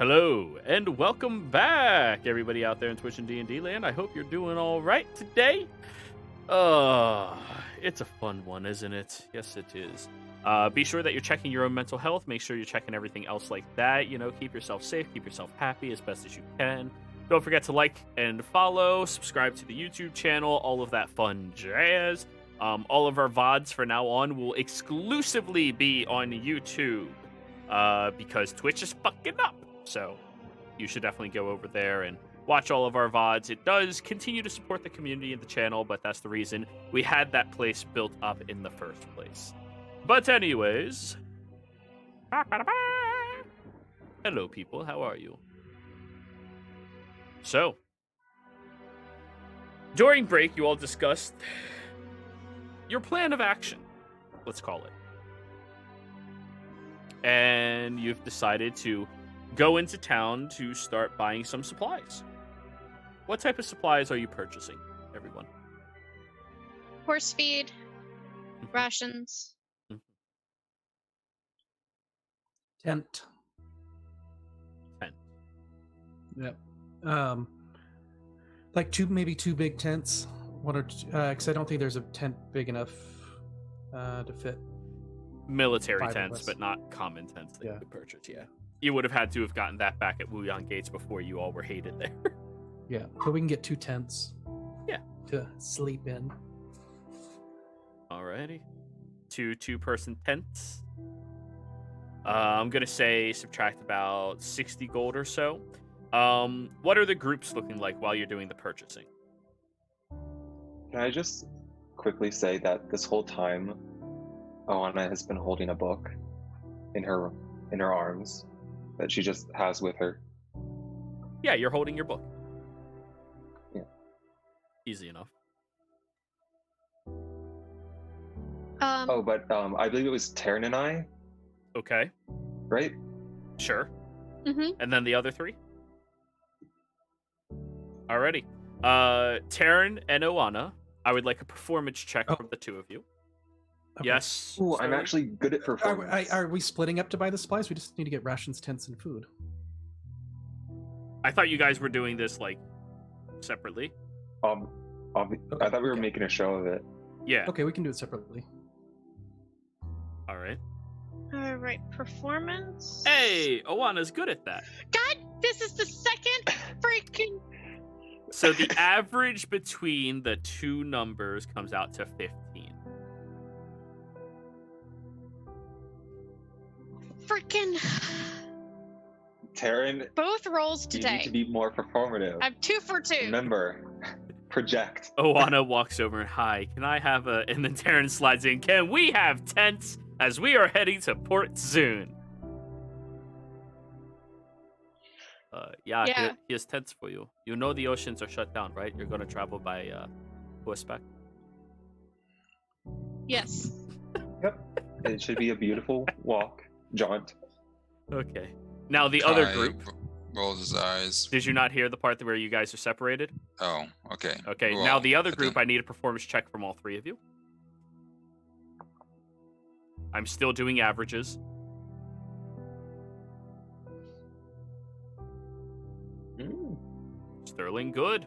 Hello, and welcome back, everybody out there in Twitch and D&D land. I hope you're doing all right today. It's a fun one, isn't it? Yes, it is. Be sure that you're checking your own mental health. Make sure you're checking everything else like that. You know, keep yourself safe, keep yourself happy as best as you can. Don't forget to like and follow, subscribe to the YouTube channel, all of that fun jazz. All of our VODs for now on will exclusively be on YouTube because Twitch is fucking up. So you should definitely go over there and watch all of our VODs. It does continue to support the community and the channel, but that's the reason we had that place built up in the first place. But anyways, hello people, how are you? So, during break, you all discussed your plan of action, let's call it. And you've decided to go into town to start buying some supplies. What type of supplies are you purchasing, everyone? Horse feed, rations. Tent. Tent. Yep. Like maybe two big tents. One or two, because I don't think there's a tent big enough to fit. Military Five of tents, us. but not common tents that you Yeah. could purchase, yeah. You would have had to have gotten that back at Wuyan Gates before you all were hated there. Yeah, but we can get two tents. Yeah. To sleep in. Alrighty. Two-person tents. I'm gonna say subtract about 60 gold or so. What are the groups looking like while you're doing the purchasing? Can I just quickly say that this whole time, Oana has been holding a book in her arms that she just has with her. Yeah, you're holding your book. Yeah. Easy enough. Oh, but I believe it was Taryn and I, Okay, right? sure. Mm-hmm. And then the other three? Alrighty. Taryn and Oana, I would like a performance check Oh. from the two of you. Okay. Yes. Ooh, I'm sir? actually good at performance. Are we splitting up to buy the supplies? We just need to get rations, tents, and food. I thought you guys were doing this, like, separately. I Okay, thought we were okay. making a show of it. Yeah. Okay, we can do it separately. Alright. All right, performance. Hey, Oana's good at that. God, this is the second freaking. So the average between the two numbers comes out to 15. Freaking. Taryn, Both rolls you need to today. be more performative. I'm 2 for 2. Remember, project. Oana walks over and, hi, can I have a... And then Taryn slides in, can we have tents as we are heading to Port Zune? Yeah. Here's tents for you. You know the oceans are shut down, right? You're going to travel by horseback. Yes. It should be a beautiful walk, jaunt. Okay. Now the other Kai group, rolls his eyes. did you not hear the part where you guys are separated? Oh, okay. Okay, Well, now the other but group, then- I need a performance check from all three of you. I'm still doing averages. Mm. Sterling, good.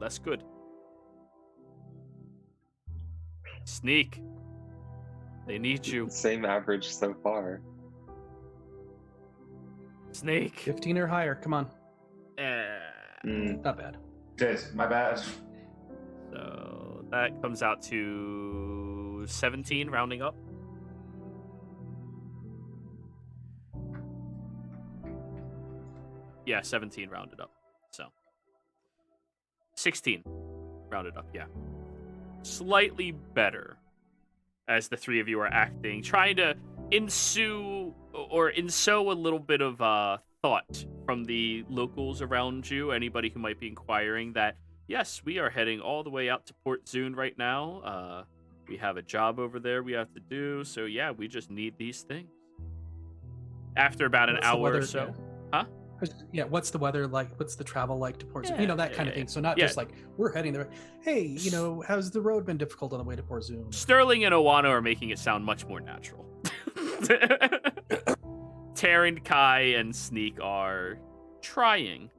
Less good. Sneak. They need you. Same average so far. Sneak. 15 or higher. Come on. Mm. Not bad. Shit, my bad. So that comes out to 17, rounding up. Yeah, 17 rounded up. So 16 rounded up, yeah. Slightly better as the three of you are acting, trying to insow a little bit of thought from the locals around you, anybody who might be inquiring that, yes, we are heading all the way out to Port Zune right now. We have a job over there we have to do, so yeah, we just need these things. After about an What's the hour or weather- so. yeah. Huh? Yeah, what's the weather like? What's the travel like to Port Zoom? Yeah, That yeah, kind of yeah, thing. So not yeah. just like we're heading there. Hey, how's the road been difficult on the way to Port Zoom? Sterling and Owano are making it sound much more natural. Taryn, Kai, and Sneak are trying.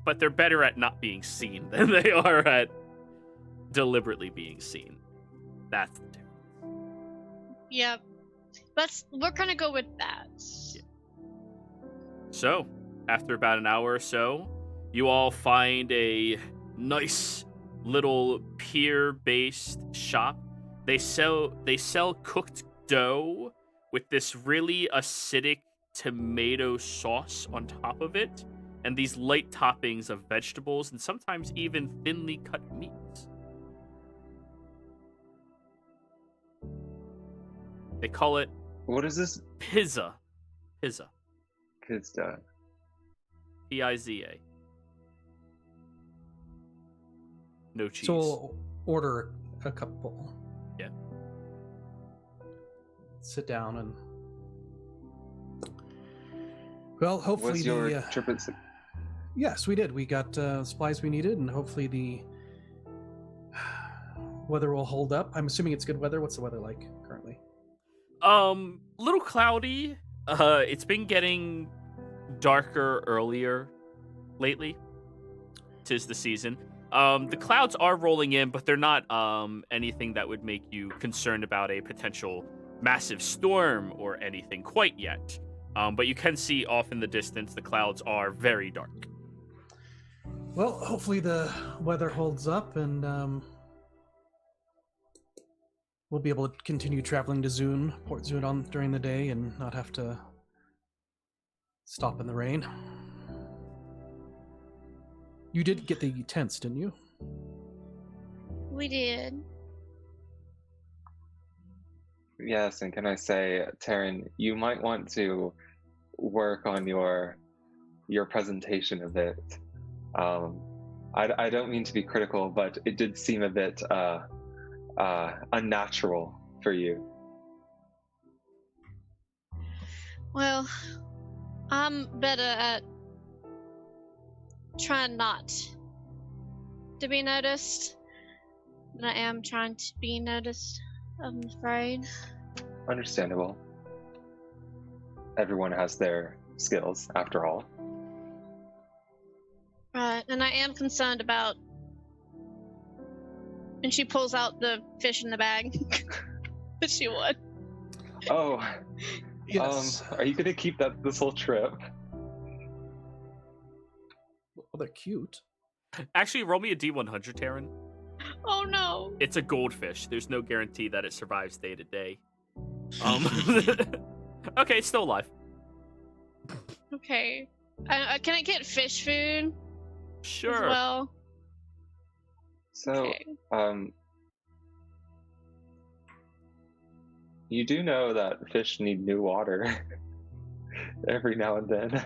But they're better at not being seen than they are at deliberately being seen. That's the difference. Yep. We're gonna go with that. Yeah. So, after about an hour or so, you all find a nice little pier-based shop. They sell cooked dough with this really acidic tomato sauce on top of it, and these light toppings of vegetables and sometimes even thinly cut meats. They call it What is this? pizza. Pizza. Pizza. P-I-Z-A. No cheese. So we'll order a couple. Yeah. Sit down and. Well, hopefully Was your the. trip at Yes, we did. We got supplies we needed, and hopefully the weather will hold up. I'm assuming it's good weather. What's the weather like currently? Little cloudy. It's been getting darker earlier lately. 'Tis the season. The clouds are rolling in, but they're not anything that would make you concerned about a potential massive storm or anything quite yet. But you can see off in the distance the clouds are very dark. Well, hopefully the weather holds up, and we'll be able to continue traveling to Port Zune during the day, and not have to stop in the rain. You did get the tents, didn't you? We did. Yes, and can I say, Taryn, you might want to work on your presentation a bit. I don't mean to be critical, but it did seem a bit unnatural for you. Well, I'm better at trying not to be noticed than I am trying to be noticed, I'm afraid. Understandable. Everyone has their skills, after all. Right, and I am concerned about. And she pulls out the fish in the bag that she would. Oh, Yes. are you going to keep that this whole trip? Well, they're cute. Actually, roll me a D100, Taryn. Oh no. It's a goldfish. There's no guarantee that it survives day to day. Okay, it's still alive. Okay. Can I get fish food Sure. as well? So, Okay. you do know that fish need new water every now and then.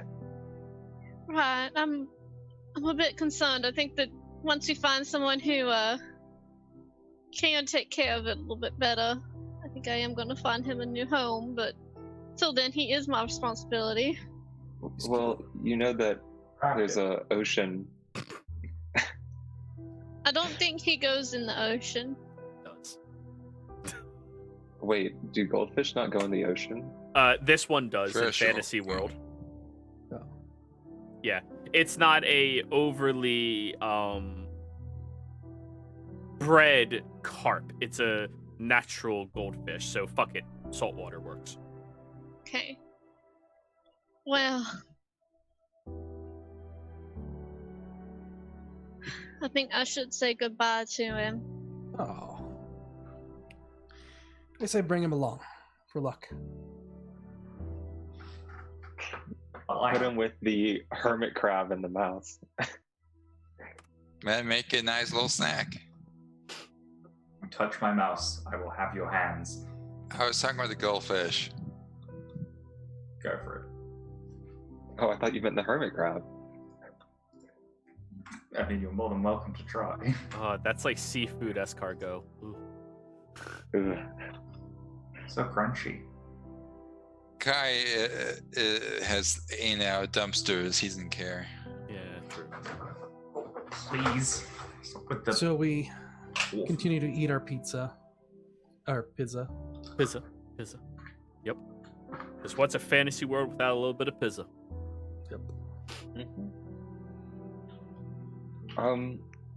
Right. I'm a bit concerned. I think that once we find someone who can take care of it a little bit better, I think I am going to find him a new home. But till then, he is my responsibility. Well, you know that there's a ocean. I don't think he goes in the ocean. Does. Wait, do goldfish not go in the ocean? This one does Fish in will- Fantasy World. Oh. Yeah, it's not a overly bred carp. It's a natural goldfish. So fuck it, saltwater works. Okay. Well, I think I should say goodbye to him. Oh. I say bring him along for luck. Put him with the hermit crab and the mouse. Man, make a nice little snack. Touch my mouse. I will have your hands. I was talking about the goldfish. Go for it. Oh, I thought you meant the hermit crab. I mean, you're more than welcome to try. That's like seafood escargot. Ooh. Ugh. So crunchy. Kai has in-out dumpsters. He doesn't care. Yeah, true. Please. Stop with the So we wolf. continue to eat our pizza. Our pizza. Pizza. Yep. Because what's a fantasy world without a little bit of pizza? Yep.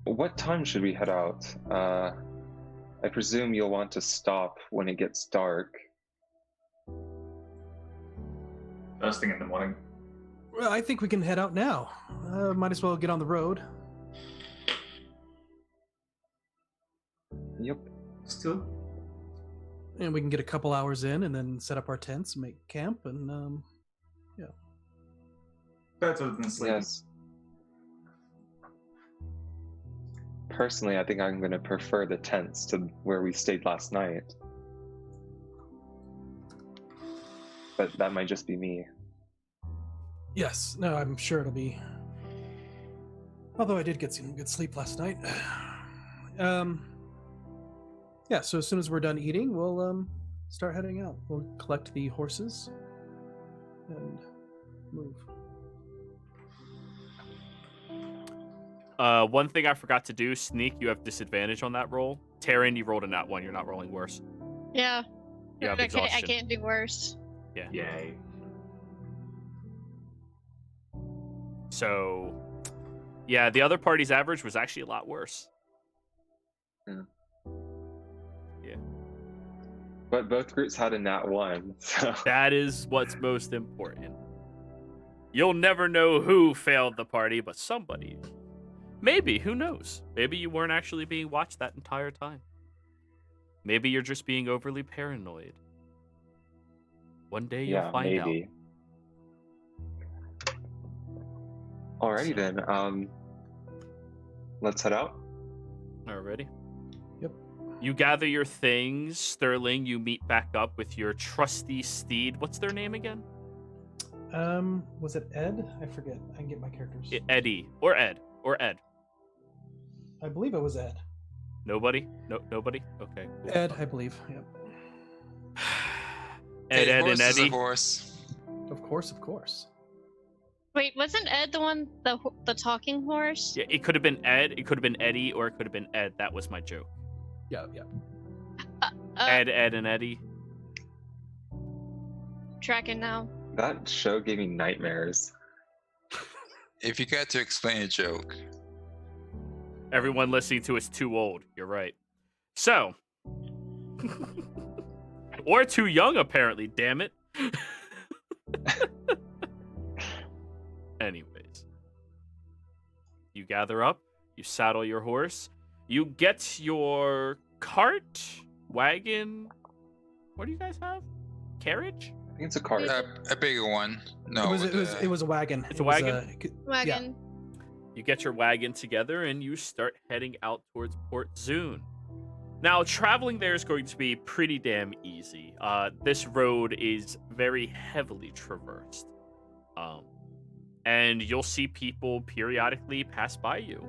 What time should we head out? I presume you'll want to stop when it gets dark. First thing in the morning. Well, I think we can head out now. Might as well get on the road. Yep. Still. And we can get a couple hours in and then set up our tents and make camp and Better than sleeping. Yes. Personally, I think I'm going to prefer the tents to where we stayed last night. But that might just be me. yes, no, I'm sure it'll be. Although I did get some good sleep last night. Yeah, so as soon as we're done eating, we'll start heading out. We'll collect the horses and move. One thing I forgot to do, Sneak, you have disadvantage on that roll. Taryn, you rolled a nat 1. You're not rolling worse. Yeah. You have I can't, I exhaustion. can't do worse. Yay. So, yeah, the other party's average was actually a lot worse. But both groups had a nat 1, so... That is what's most important. You'll never know who failed the party, but somebody. Maybe, who knows? Maybe you weren't actually being watched that entire time. Maybe you're just being overly paranoid. One day you'll Yeah, find maybe. Alrighty So- then, let's head out. out. Already? Yep. You gather your things, Sterling. You meet back up with your trusty steed. What's their name again? Was it Ed? I forget. I can get my characters. Eddie or Ed or Ed. I believe it was Ed. Nobody? No, nobody. Okay. Cool. Ed, I believe. Yep. Ed, Hey, Ed, horse and is a Eddie. horse. Of course, of course. Wait, wasn't Ed the one, the talking horse? Yeah, it could have been Ed. It could have been Eddie, or it could have been Ed. That was my joke. Yeah, yeah. Ed, and Eddie. Tracking now. That show gave me nightmares. If you got to explain a joke. Everyone listening to it's too old. You're right. So, or too young, apparently. Damn it. Anyways, you gather up. You saddle your horse. You get your cart, wagon. What do you guys have? Carriage? I think it's a cart. A bigger one. No, it was a wagon. It's a It was, wagon? Wagon. You get your wagon together and you start heading out towards Port Zune. Now, traveling there is going to be pretty damn easy. This road is very heavily traversed. And you'll see people periodically pass by you.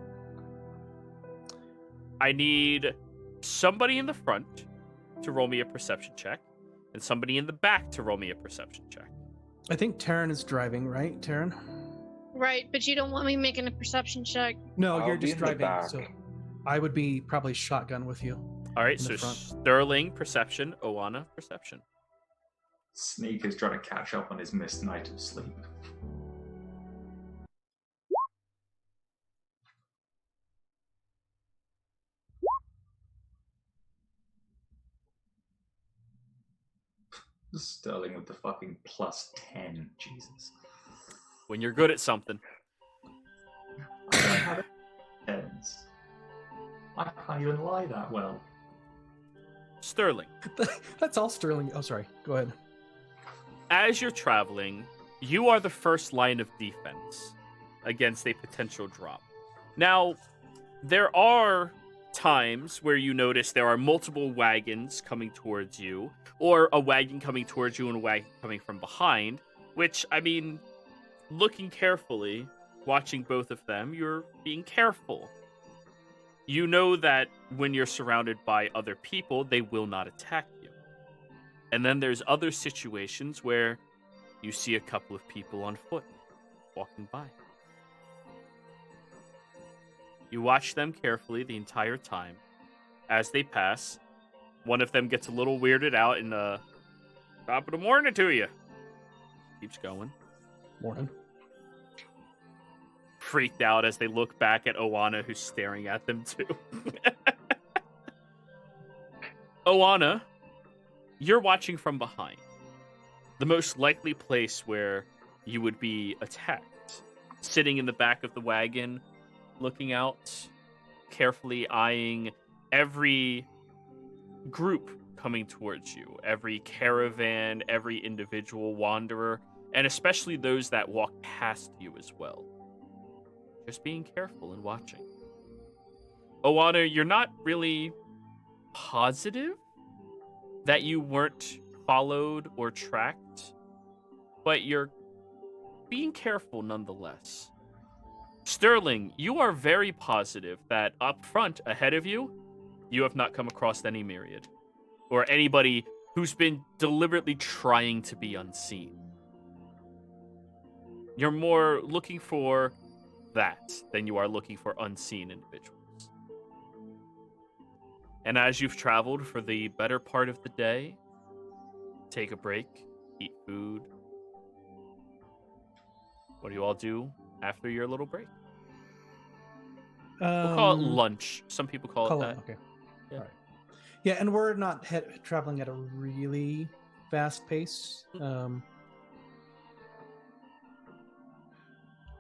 I need somebody in the front to roll me a perception check, and somebody in the back to roll me a perception check. I think Taryn is driving, right? Taryn? Right, but you don't want me making a perception check. No, I'll you're be just in the driving. back. So I would be probably shotgun with you. All right, In so the front. Sterling, perception, Oana, perception. Sneak is trying to catch up on his missed night of sleep. Sterling with the fucking +10. Jesus. When you're good at something. I don't have it. Tens. I can't even lie that well. Sterling, That's all Sterling. Oh, sorry. Go ahead. as you're traveling, you are the first line of defense against a potential drop. Now, there are times where you notice there are multiple wagons coming towards you, or a wagon coming towards you and a wagon coming from behind, which, I mean, looking carefully, watching both of them, you're being careful. You know that when you're surrounded by other people, they will not attack you. And then there's other situations where you see a couple of people on foot walking by. You watch them carefully the entire time. As they pass, one of them gets a little weirded out and top of the morning to you. Keeps going. Morning. Freaked out as they look back at Oana, who's staring at them too. Oana, you're watching from behind. The most likely place where you would be attacked. Sitting in the back of the wagon, looking out, carefully eyeing every group coming towards you, every caravan, every individual wanderer, and especially those that walk past you as well. Just being careful and watching. Oana, you're not really positive that you weren't followed or tracked, but you're being careful nonetheless. Sterling, you are very positive that up front, ahead of you, you have not come across any myriad, or anybody who's been deliberately trying to be unseen. You're more looking for that than you are looking for unseen individuals. And as you've traveled for the better part of the day, take a break, eat food. What do you all do after your little break? We'll call it lunch. Some people call it that. Okay. Yeah. All right. Yeah, and we're not traveling at a really fast pace.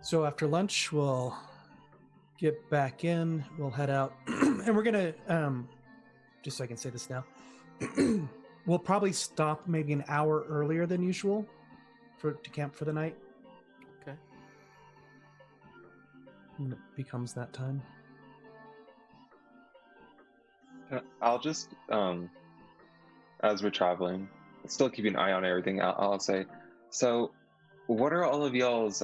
So after lunch, we'll get back in. We'll head out, and we're gonna just so I can say this now. We'll probably stop maybe an hour earlier than usual to camp for the night. Okay. When it becomes that time. I'll just, as we're traveling, still keeping an eye on everything, I'll say, so what are all of y'all's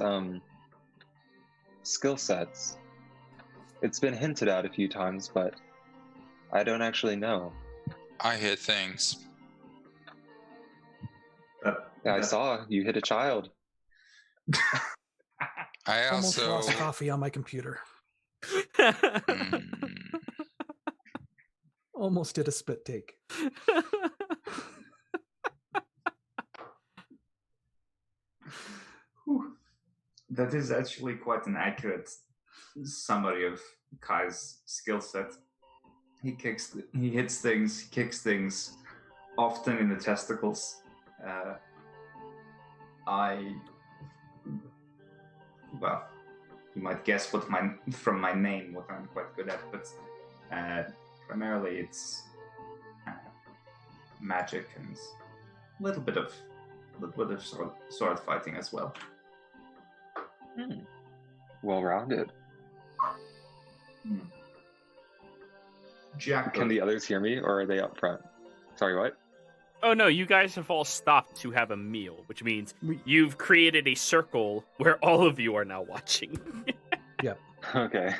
skill sets? It's been hinted at a few times, but I don't actually know. I hit things. Yeah, I saw you hit a child. I Almost also lost coffee on my computer. Almost did a spit take. Whew. That is actually quite an accurate summary of Kai's skill set. He hits things, he kicks things, often in the testicles. Well, you might guess from my name what I'm quite good at, but primarily it's magic and a little bit of sword fighting as well. Well-rounded. Jack. Can the others hear me, or are they up front? Sorry, what? Oh no, you guys have all stopped to have a meal, which means you've created a circle where all of you are now watching. Okay.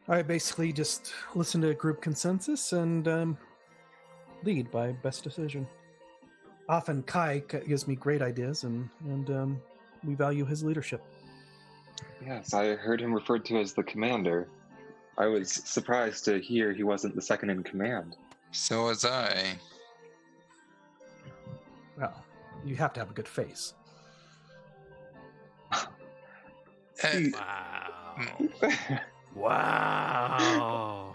All right, basically just listen to group consensus and lead by best decision. Often Kai gives me great ideas, and we value his leadership. Yes, I heard him referred to as the commander. I was surprised to hear he wasn't the second in command. So was I. Well, you have to have a good face. Wow.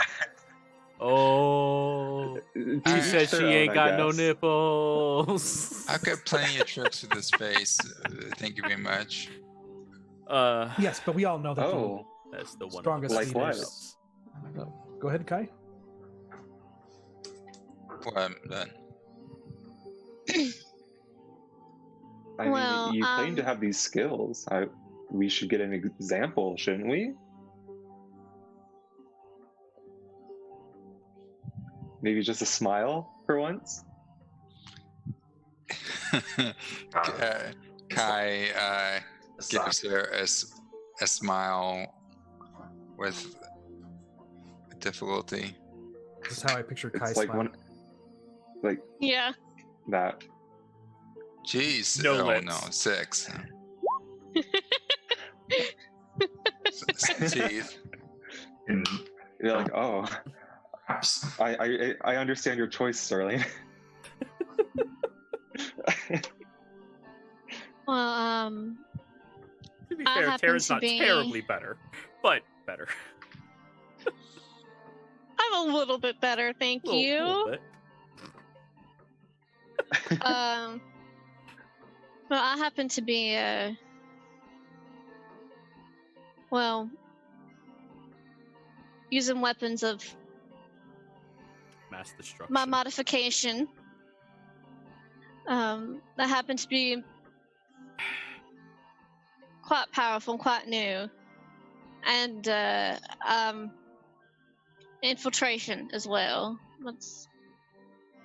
Oh. She said she ain't got no nipples. I've got plenty of tricks with this face. Thank you very much. Yes, but we all know that That's the the one. strongest Like what? leaders. Oh, go ahead, Kai. Well, I'm done. I Well, mean, you claim to have these skills. We should get an example, shouldn't we? Maybe just a smile for once? Kai gives her a smile with difficulty. This is how I picture Kai It's like smiling. like Yeah. that. Jeez. No oh lips. no, 6. Teeth. In You're like, oh, perhaps. I understand your choice, Sterling. Well, To be I fair, happen Tara's to not be- terribly better, but better. I'm a little bit better, thank you. Little bit. Well, I happen to be, well, using weapons of Mass destruction. my modification. That happen to be quite powerful, quite new, and infiltration as well. That's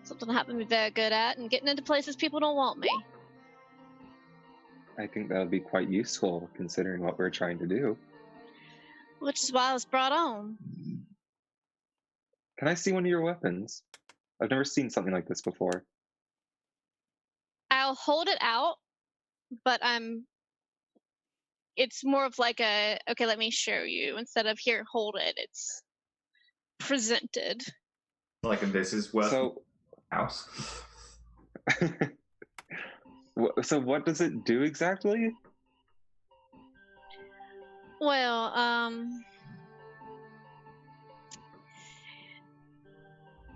something I happen to be very good at, and getting into places people don't want me. I think that would be quite useful considering what we're trying to do. Which is why I was brought on. Can I see one of your weapons? I've never seen something like this before. I'll hold it out, but it's more of like a, okay, let me show you, instead of here, hold it. It's presented. Like, this is worth So, house. so what does it do exactly? Well,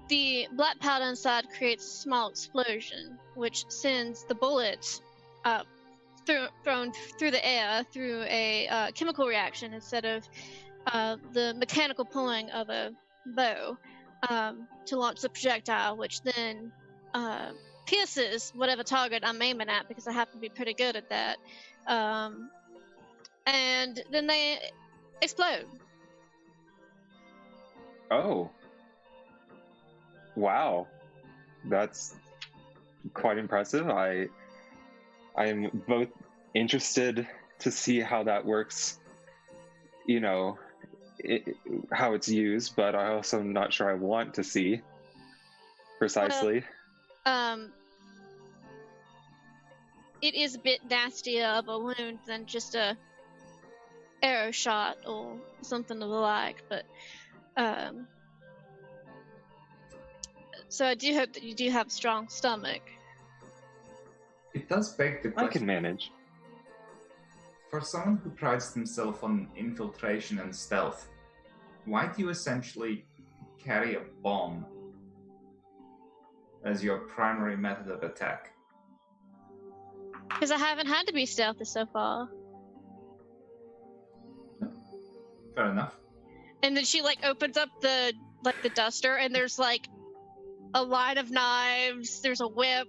the black powder inside creates a small explosion, which sends the bullet thrown through the air through a chemical reaction instead of the mechanical pulling of a bow to launch the projectile, which then pierces whatever target I'm aiming at, because I happen to be pretty good at that. And then they explode. Oh. Wow. That's quite impressive. I'm both interested to see how that works, you know, how it's used, but I also am not sure I want to see precisely. It is a bit nastier of a wound than just a arrow shot or something of the like, but so I do hope that you do have a strong stomach. It does beg the I question. can manage. For someone who prides themselves on infiltration and stealth, why do you essentially carry a bomb as your primary method of attack? Because I haven't had to be stealthy so far. Fair enough. And then she opens up the duster, and there's a line of knives, there's a whip,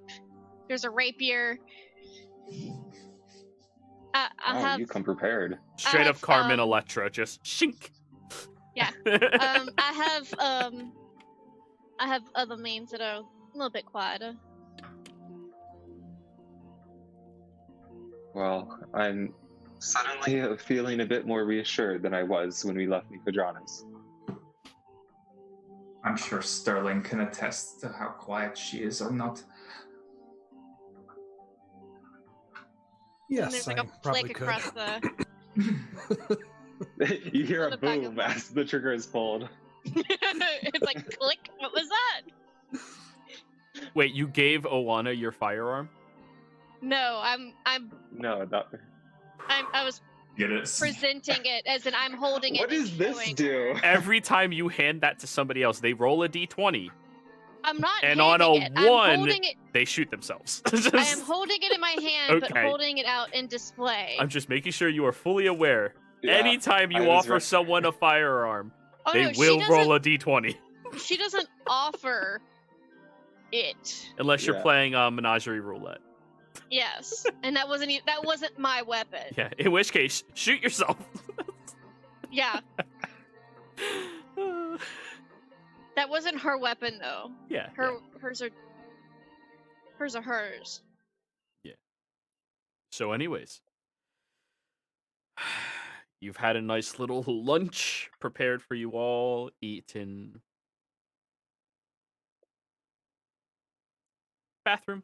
there's a rapier. I have You come prepared. Straight up have, Carmen Electra, just shink. Yeah. I have other means that are a little bit quieter. Well, I'm suddenly feeling a bit more reassured than I was when we left Nicodranas. I'm sure Sterling can attest to how quiet she is or not. And Yes, there's I a probably flick could. across the. You hear On a the back of boom as the trigger is pulled. It's like click. What was that? Wait, you gave Owana your firearm? No, No, not. I was Get it? presenting it as in I'm holding it. What and does this showing do? her. Every time you hand that to somebody else, they roll a d20. I'm not. And on handing a it. I'm one- holding it. They shoot themselves. I am holding it in my hand, but Okay. holding it out in display. I'm just making sure you are fully aware. Yeah, Anytime I you was offer re- someone a firearm, Oh, they no, she will doesn't- roll a d20. She doesn't offer it. Unless you're Yeah. playing Menagerie Roulette. Yes, and that wasn't my weapon. Yeah, in which case, shoot yourself. Yeah, that wasn't her weapon though. Yeah. Hers are hers. So, anyways, you've had a nice little lunch prepared for you all, eaten bathroom.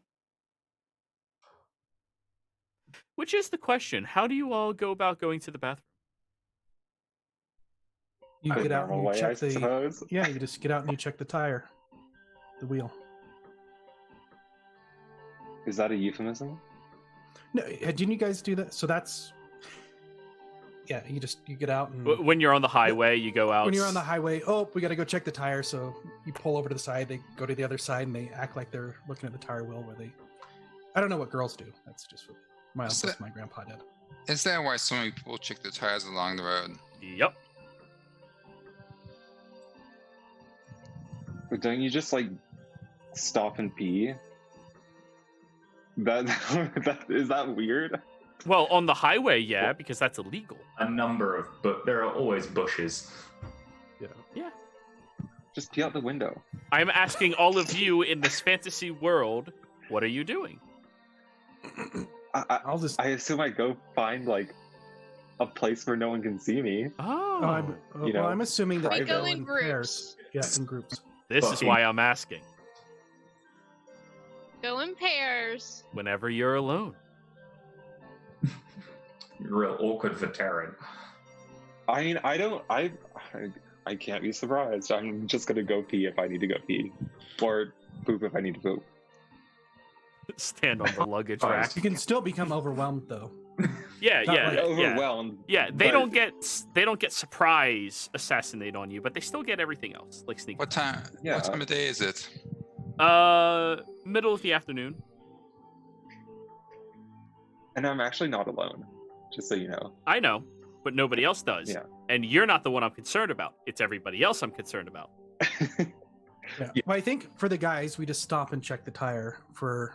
Which is the question. How do you all go about going to the bathroom? You The get out and normal you way, check I the. suppose. Yeah, you just get out and you check the tire, the wheel. Is that a euphemism? No, didn't you guys do that? So that's. Yeah, you get out and When you're on the highway, you go out. when you're on the highway. Oh, we got to go check the tire. So you pull over to the side. They go to the other side and they act like they're looking at the tire wheel. Where they, I don't know what girls do. That's just what my grandpa did. Is that why so many people check the tires along the road? Yep. But don't you just like stop and pee? That is that weird? Well, on the highway, yeah, because that's illegal. A number of, but there are always bushes. Yeah. Just pee out the window. I'm asking all of you in this fantasy world, what are you doing? I'll just. I assume I go find like a place where no one can see me. Oh. You know, I'm assuming that We they go go in pairs. groups. Yeah, in groups. This is why I'm asking. Go in pairs. Whenever you're alone. Real awkward for Terran. I mean, I can't be surprised. I'm just gonna go pee if I need to go pee, or poop if I need to poop. Stand on the luggage Nice. rack. You can still become overwhelmed though. Yeah, Not yeah, like yeah. Overwhelmed. Yeah, they but- don't get surprise assassinate on you, but they still get everything else, like sneak. What time? Yeah. What time of day is it? Middle of the afternoon. And I'm actually not alone, just so you know. I know, but nobody else does. Yeah. And you're not the one I'm concerned about. It's everybody else I'm concerned about. Yeah. Well, I think for the guys, we just stop and check the tire. For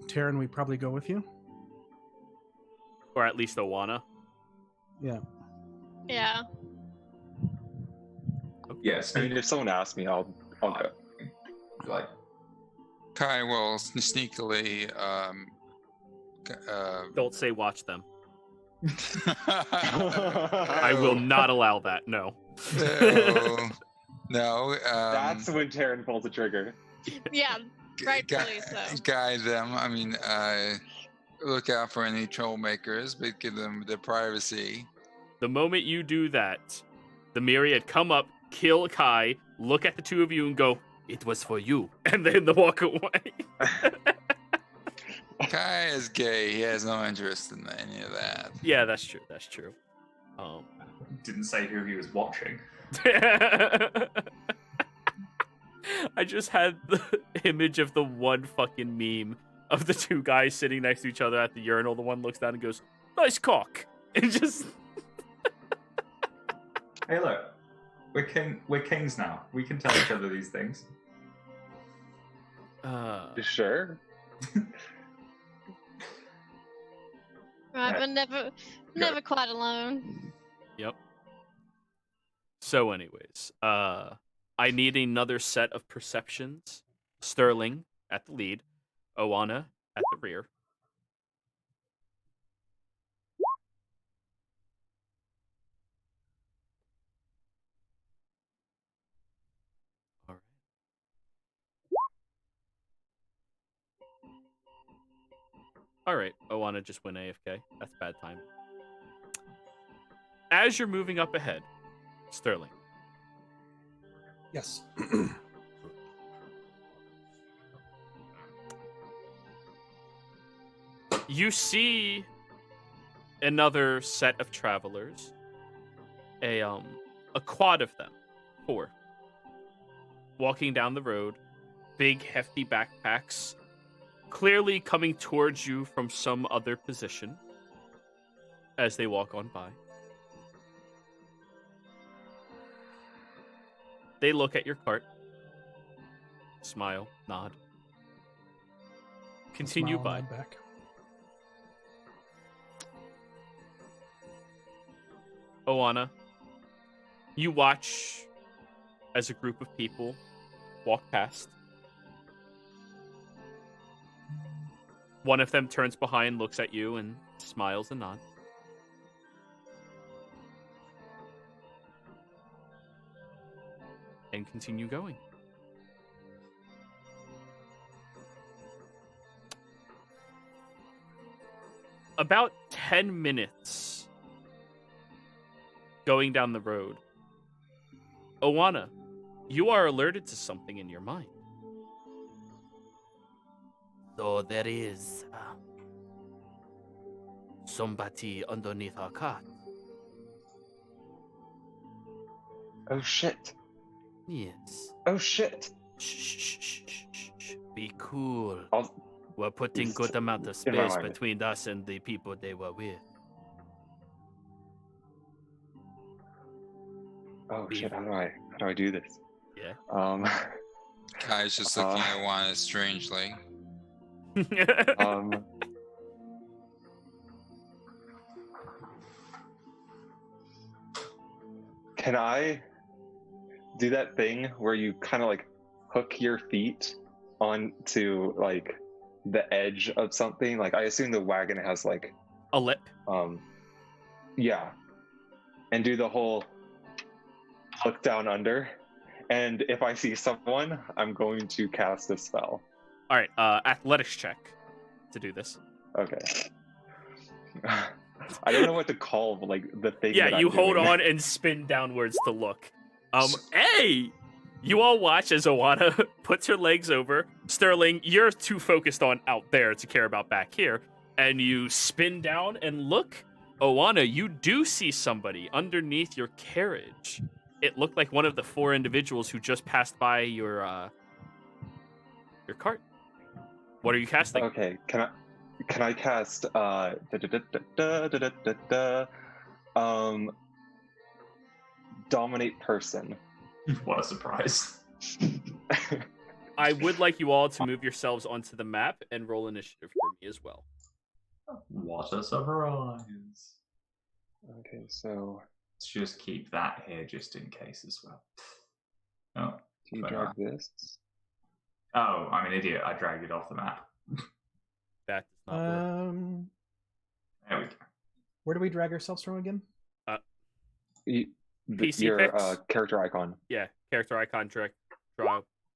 Taryn, we probably go with you. Or at least Owana. Yeah. Yeah. Yes. I mean, if someone asks me, I'll go. Like, Kai will sneakily. Don't say watch them. I I will not allow that. No. No. That's when Taryn pulls the trigger. Yeah. Rightfully so. Guide them. I mean, look out for any troublemakers, but give them their privacy. The moment you do that, the Myriad come up, kill Kai, look at the two of you, and go, "It was for you," and then they walk away. Kai is gay. He has no interest in any of that. Yeah, that's true. That's true. didn't say who he was watching. I just had the image of the one fucking meme of the two guys sitting next to each other at the urinal. The one looks down and goes, "Nice cock," and just. Hey, look, we're kings now. We can tell each other these things. You sure? Right, Yeah. but never quite alone. Yep. So, anyways, I need another set of perceptions. Sterling at the lead, Owana at the rear. All right. All right, Owana just went AFK. That's bad time. As you're moving up ahead, Sterling. Yes. You see another set of travelers. A quad of them. 4. Walking down the road, big hefty backpacks, clearly coming towards you from some other position as they walk on by. They look at your cart, smile, nod, continue Smile by. and nod back. Owana, you watch as a group of people walk past. One of them turns behind, looks at you, and smiles and nods. And continue going. About 10 minutes going down the road, Oana, you are alerted to something in your mind. So there is somebody underneath our cart. Oh shit. Yes. Oh shit. Shh. Be cool. I'll, We're putting It's good amount of in my space mind. between us and the people they were with. oh shit, how do I do this? Yeah. Kai's just looking at Juana strangely. Um Can I do that thing where you kind of like hook your feet onto like the edge of something? Like I assume the wagon has like A lip. yeah. And do the whole look down under. And if I see someone, I'm going to cast a spell. All right. Athletics check to do this. Okay. I don't know what to call like the thing. Yeah, that you I'm hold doing. on and spin downwards to look. Hey! You all watch as Oana puts her legs over. Sterling, you're too focused on out there to care about back here. And you spin down and look. Oana, you do see somebody underneath your carriage. It looked like one of the 4 individuals who just passed by your cart. What are you casting? Okay, can I cast dominate person? What a surprise. I would like you all to move yourselves onto the map and roll initiative for me as well. What a surprise. Okay, so Let's just keep that here just in case as well. Oh, do you Fair drag this? oh, I'm an idiot. I dragged it off the map. That does not work. There we go. Where do we drag ourselves from again? PC your picks? character icon. Yeah, character icon, draw.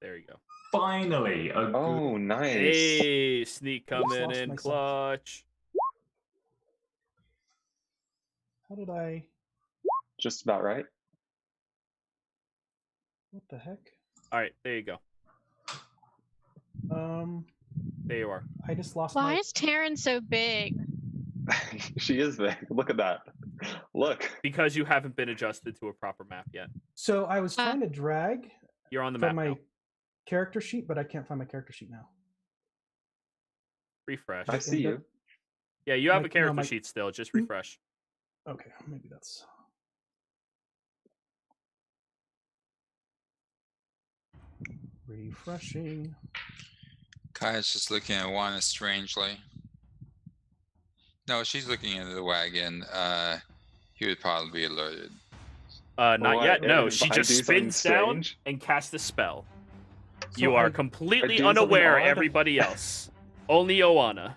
There you go. Finally, a good Oh, nice. Hey, sneak coming lost in myself. clutch. How did I? Just about right. What the heck? All right, there you go. There you are. I just lost Why my. is Taryn so big? She is big. Look at that. Look. Because you haven't been adjusted to a proper map yet. So I was trying to drag You're on the map from my now. character sheet, but I can't find my character sheet now. Refresh. I see you. Yeah, you have My- a character no, my- sheet still. Just refresh. Okay, maybe that's. Refreshing. Kai's just looking at Juana strangely. No, she's looking into the wagon. He would probably be alerted. Not Well, yet. No, if she I just do something spins down strange- and casts a spell. So You are I- completely I do something unaware. odd. Everybody else, only Oana.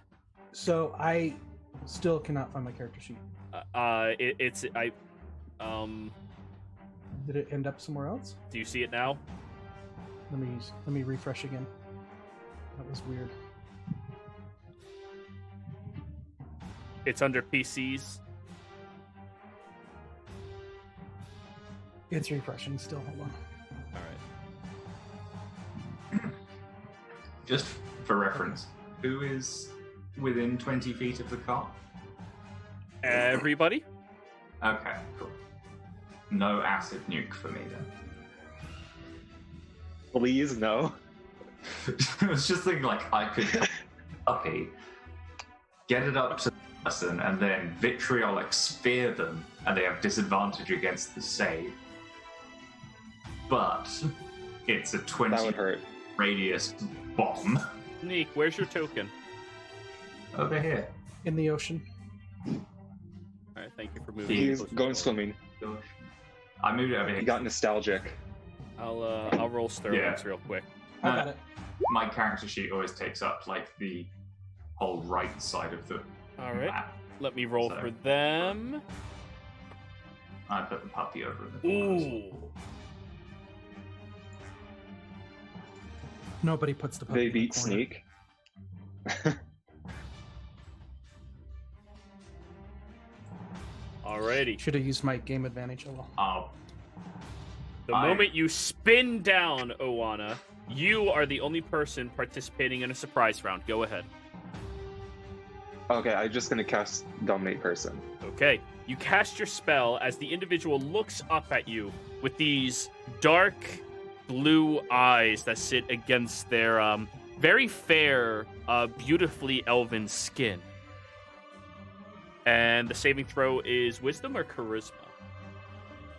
So I still cannot find my character sheet. It's I. Did it end up somewhere else? Do you see it now? Let me refresh again. That was weird. It's under PCs. It's refreshing still. Hold on. All right. Just for reference, who is within 20 feet of the car? Everybody. Okay, cool. No acid nuke for me then. Please, no. I was just thinking, like, I could puppy, get it up to the person, and then vitriolic spear them, and they have disadvantage against the save. But it's a That 20 would hurt. radius bomb Neek, where's your token? over here. In the ocean. All right, thank you for moving. He's closer going to the swimming. I moved it over here. He got nostalgic. I'll roll Sterling's Yeah. real quick. I No. got it. My character sheet always takes up like the whole right side of the All right, map. let me roll So- for them. I put the puppy over in the corner. Ooh, Nobody puts the puppy They in the beat corner. Sneak. Alrighty. Should have used my game advantage. Oh well. The moment you spin down, Oana, you are the only person participating in a surprise round. Go ahead. Okay, I'm just gonna cast Dominate Person. Okay. You cast your spell as the individual looks up at you with these dark blue eyes that sit against their very fair, beautifully elven skin. And the saving throw is Wisdom or Charisma?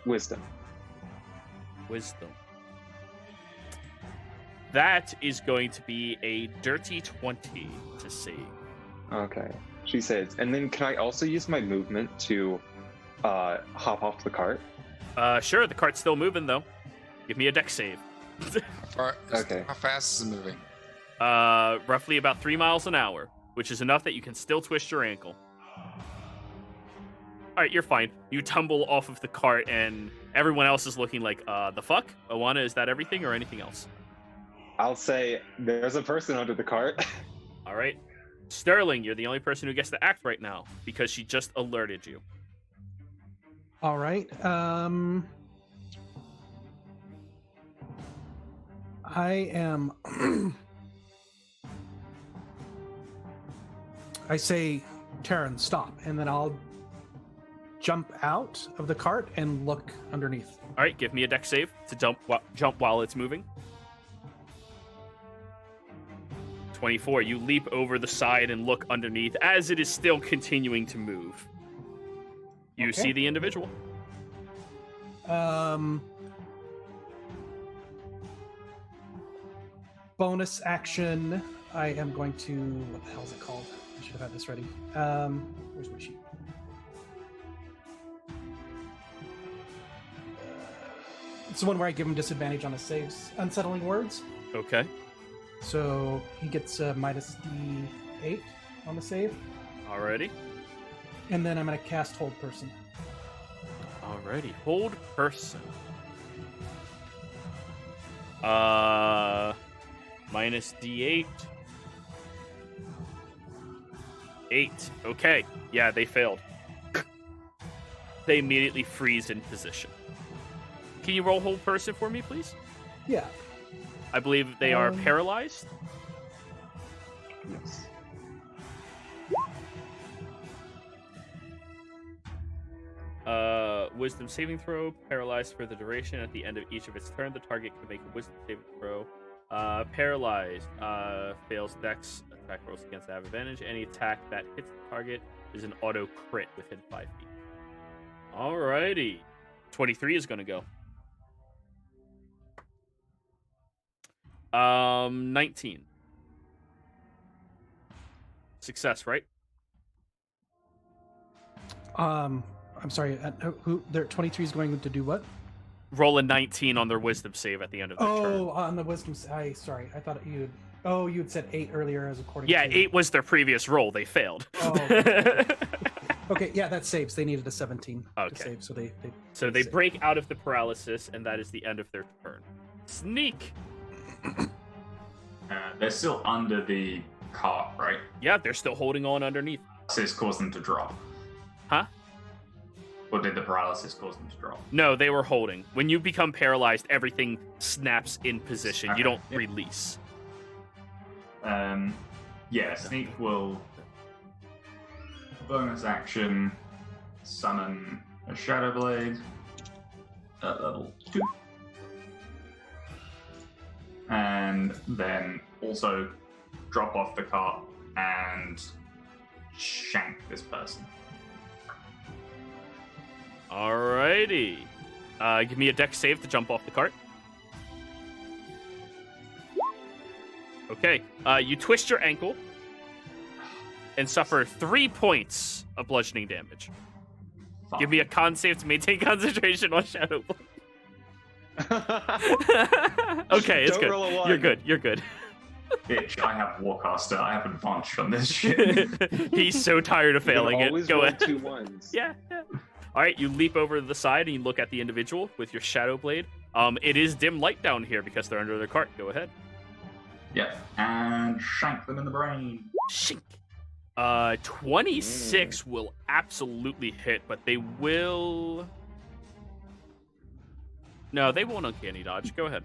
Wisdom. Wisdom. That is going to be a dirty 20 to save. Okay. She says, and then can I also use my movement to hop off the cart? Sure, the cart's still moving, though. Give me a dex save. Okay. How fast is it moving? Roughly about 3 miles an hour, which is enough that you can still twist your ankle. All right, you're fine. You tumble off of the cart, and everyone else is looking like, the fuck? Oana, is that everything or anything else? I'll say there's a person under the cart. All right. Sterling, you're the only person who gets to act right now because she just alerted you. All right. I am. I say, Terran, stop, and then I'll jump out of the cart and look underneath. All right, give me a dex save to jump while it's moving. 24. You leap over the side and look underneath as it is still continuing to move. You Okay. see the individual. Bonus action. I am going to. What the hell is it called? I should have had this ready. Where's my sheet? It's the one where I give him disadvantage on his saves. Unsettling words. Okay. So he gets minus D8 on the save. Alrighty. And then I'm going to cast Hold Person. Alrighty. Hold person. Minus D8. 8. Okay. Yeah, they failed. They immediately freeze in position. Can you roll hold person for me, please? Yeah. I believe they are paralyzed. Yes. Wisdom saving throw. Paralyzed for the duration. At the end of each of its turn, the target can make a wisdom saving throw. Paralyzed. Fails dex attack rolls against have advantage. Any attack that hits the target is an auto crit within 5 feet. Alrighty. 23 is going to go. 19. Success, right? I'm sorry. Who? Their 23 is going to do what? Roll a 19 on their wisdom save at the end of their turn. Oh, on the wisdom. Sorry. I thought you. Oh, you had said 8 earlier as according. Yeah, to... 8 was their previous roll. They failed. Oh. Okay, yeah, that saves. They needed a 17 Okay. to save, so they they save. break out of the paralysis, and that is the end of their turn. Sneak. They're still under the cart, right? Yeah, they're still holding on underneath. Paralysis caused them to drop. Huh? Or did the paralysis cause them to drop? No, they were holding. When you become paralyzed, everything snaps in position. You Okay, don't yep. release. Yeah, Sneak will bonus action summon a Shadow Blade at level 2. And then also drop off the cart and shank this person. Alrighty. Give me a dex save to jump off the cart. Okay. You twist your ankle and suffer 3 points of bludgeoning damage. Fuck. Give me a con save to maintain concentration on Shadow Blade. Okay, it's Don't good. roll a 1. You're good. You're good. Bitch, I have Warcaster. I have advantage on this shit. He's so tired of You can failing it. always Go roll ahead. 2 1s. Yeah. All right, you leap over to the side and you look at the individual with your Shadow Blade. It is dim light down here because they're under their cart. Go ahead. Yep, and shank them in the brain. Shink. 26 will absolutely hit, but they will. No, they won't uncanny dodge. Go ahead.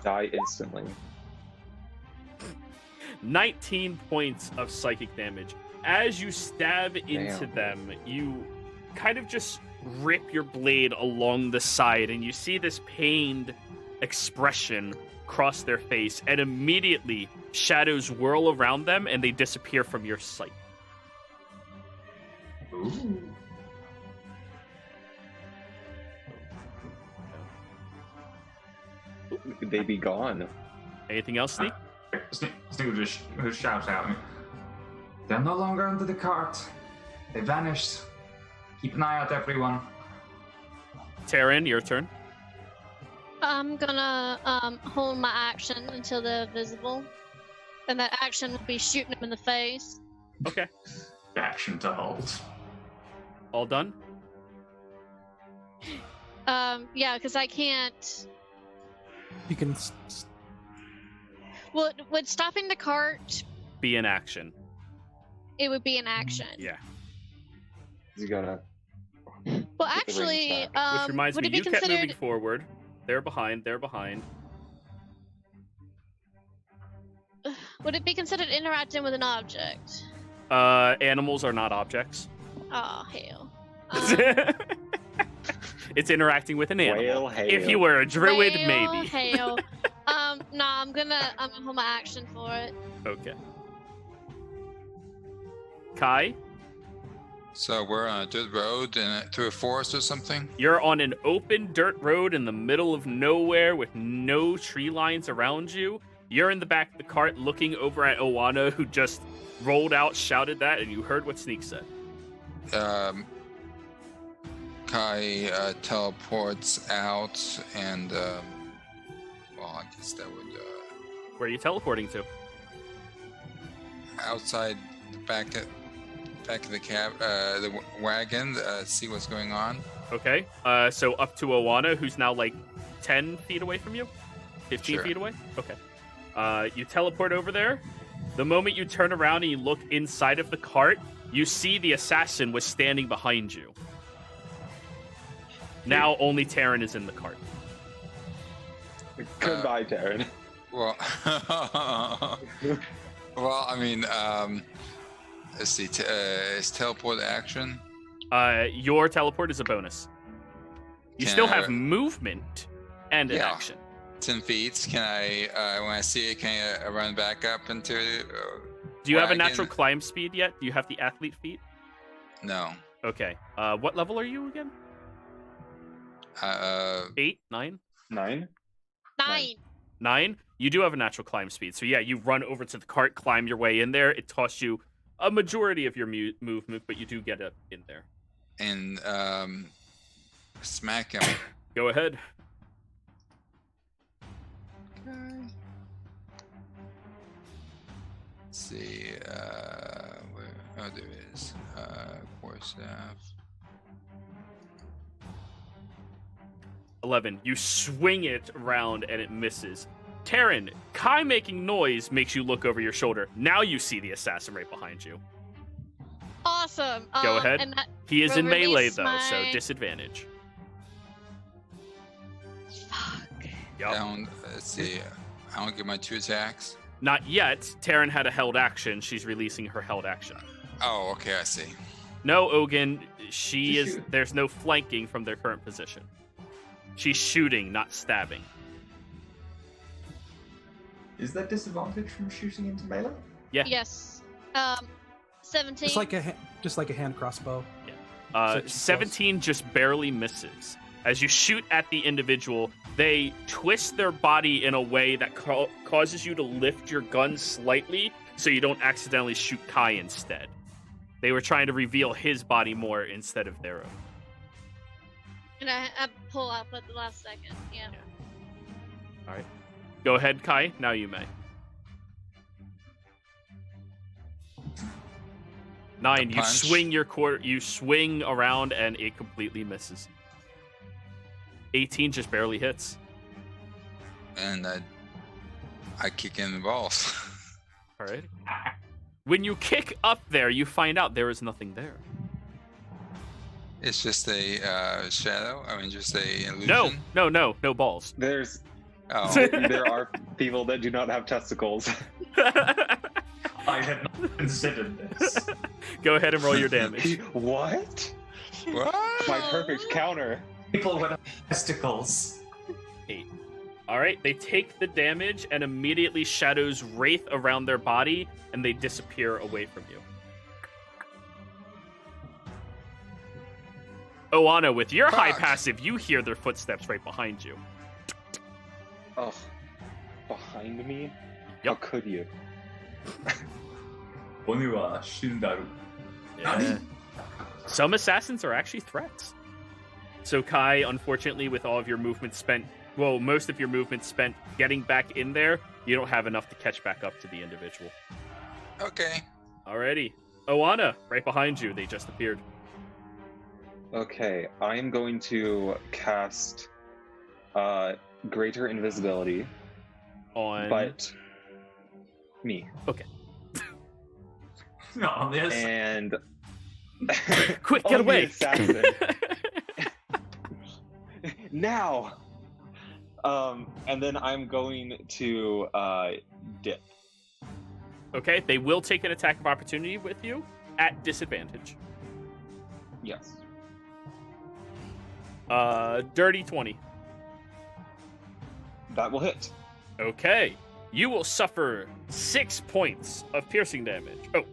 Die instantly. 19 points of psychic damage. As you stab into Damn. them, you kind of just rip your blade along the side, and you see this pained expression cross their face, and immediately shadows whirl around them and they disappear from your sight. Ooh. They be gone. Anything else, Sneak? Sneak will just shout out. They're no longer under the cart. They vanished. Keep an eye out, everyone. Taryn, your turn. I'm gonna hold my action until they're visible. And that action will be shooting them in the face. Okay. Action to hold. All done? Yeah, because I can't. You can. Would stopping the cart, Be in action. it would be an action. Yeah. You gotta. Well, the actually, range back. Which reminds would me, it be you kept moving considered? forward. They're behind. Would it be considered interacting with an object? Animals are not objects. Oh hell. It's interacting with an animal. Whale hail. If you were a druid, Hell, maybe. Hell. No, I'm gonna hold my action for it. Okay. Kai, So we're on a dirt road and through a forest or something. you're on an open dirt road in the middle of nowhere with no tree lines around you. You're in the back of the cart looking over at Owana, who just rolled out, shouted that, and you heard what Sneak said. Kai teleports out, and well, I guess that would Where are you teleporting to? outside the back of the cab, the wagon, see what's going on. Okay. So up to Owana, who's now like 10 feet away from you? 15 Sure. feet away? Okay. You teleport over there. The moment you turn around and you look inside of the cart, you see the assassin was standing behind you. Now only Taryn is in the cart. Goodbye, Darren. Well, well, I mean, let's see. Is teleport action? Your teleport is a bonus. You Can still I- have movement and an Yeah. action. 10 feet. Can I, when I see it, can I run back up into it? Do you have a wagon? natural climb speed yet? Do you have the athlete feat? No. Okay. What level are you again? 8? 9? 9? 9. 9? You do have a natural climb speed. So yeah, you run over to the cart, climb your way in there. It costs you a majority of your movement, but you do get up in there. And smack him. Go ahead. Let's see. Where? Oh, there it is. Quarterstaff. 11. You swing it around and it misses. Taryn, Kai making noise makes you look over your shoulder. Now you see the assassin right behind you. Awesome. Go ahead. And that, He is in Release melee though, so my- disadvantage. fuck. Yup. Let's see. I don't get my 2 attacks. Not yet. Taryn had a held action. She's releasing her held action. Oh, okay, I see. No, Ogun, she She's is. shooting. There's no flanking from their current position. She's shooting, not stabbing. Is that disadvantage from shooting into melee? Yeah. Yes. 17. Just like a hand crossbow. So she 17 just barely misses. As you shoot at the individual, they twist their body in a way that causes you to lift your gun slightly so you don't accidentally shoot Kai instead. They were trying to reveal his body more instead of their own. And I pull up at the last second. Yeah. All right. Go ahead, Kai. Now you may. 9. You punch. swing your quarter. You swing around and it completely misses. 18 just barely hits. And I kick in the balls. All right. When you kick up there, you find out there is nothing there. It's just a shadow. I mean, just a illusion. No balls. There's Oh, there are people that do not have testicles. I had not considered this. Go ahead and roll your damage. What? what? My perfect counter. People with testicles. 8. All right, they take the damage, and immediately shadows wraith around their body, and they disappear away from you. Oana, with your high Fuck. passive, you hear their footsteps right behind you. Oh, behind me? Yup. How could you? Onu wa shindaru. Yeah. Some assassins are actually threats. So Kai, unfortunately, with all of your movement spent, well, most of your movement spent getting back in there, you don't have enough to catch back up to the individual. Okay. Alrighty. Oana, right behind you. They just appeared. Okay, I am going to cast Greater Invisibility, On. but me. No, yes. And Quick, on get the away! assassin. Now! And then I'm going to dip. Okay, they will take an attack of opportunity with you at disadvantage. Yes. Dirty 20. That will hit. Okay. You will suffer 6 points of piercing damage. Oh,